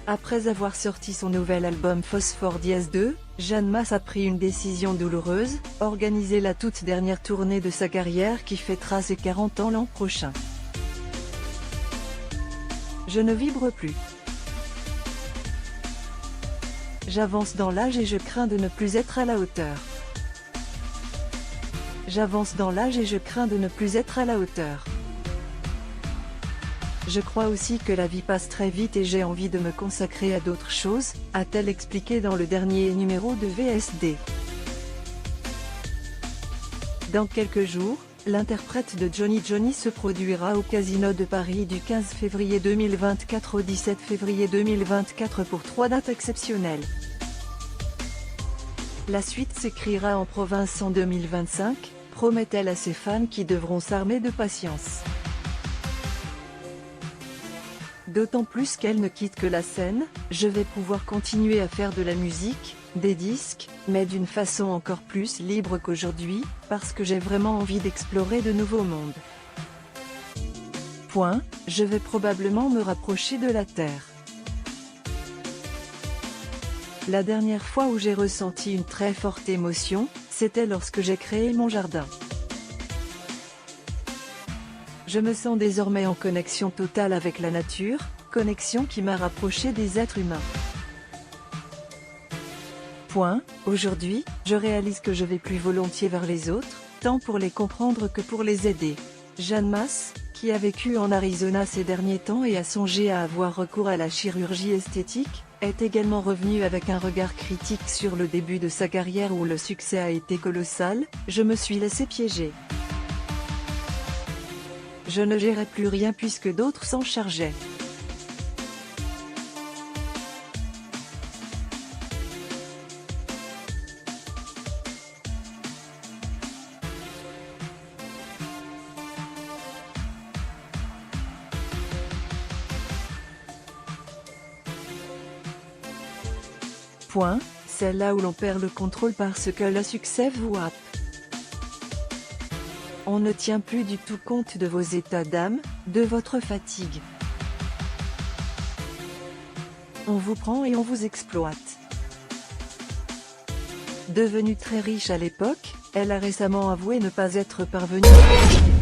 Après avoir sorti son nouvel album Phosphore Diaz 2, Jeanne Masse a pris une décision douloureuse, organiser la toute dernière tournée de sa carrière qui fêtera ses 40 ans l'an prochain. Je ne vibre plus. J'avance dans l'âge et je crains de ne plus être à la hauteur. J'avance dans l'âge et je crains de ne plus être à la hauteur. Je crois aussi que la vie passe très vite et j'ai envie de me consacrer à d'autres choses, a-t-elle expliqué dans le dernier numéro de VSD. Dans quelques jours, l'interprète de Johnny Johnny se produira au Casino de Paris du 15 février 2024 au 17 février 2024 pour 3 dates exceptionnelles. La suite s'écrira en province en 2025, promet-elle à ses fans qui devront s'armer de patience. D'autant plus qu'elle ne quitte que la scène, je vais pouvoir continuer à faire de la musique, des disques, mais d'une façon encore plus libre qu'aujourd'hui, parce que j'ai vraiment envie d'explorer de nouveaux mondes. Je vais probablement me rapprocher de la Terre. La dernière fois où j'ai ressenti une très forte émotion, c'était lorsque j'ai créé mon jardin. Je me sens désormais en connexion totale avec la nature, connexion qui m'a rapproché des êtres humains. Aujourd'hui, je réalise que je vais plus volontiers vers les autres, tant pour les comprendre que pour les aider. Jeanne Masse, qui a vécu en Arizona ces derniers temps et a songé à avoir recours à la chirurgie esthétique, est également revenue avec un regard critique sur le début de sa carrière où le succès a été colossal. Je me suis laissé piéger. Je ne gérais plus rien puisque d'autres s'en chargeaient. C'est là où l'on perd le contrôle parce que le succès vous happe. On ne tient plus du tout compte de vos états d'âme, de votre fatigue. On vous prend et on vous exploite. Devenue très riche à l'époque, elle a récemment avoué ne pas être parvenue à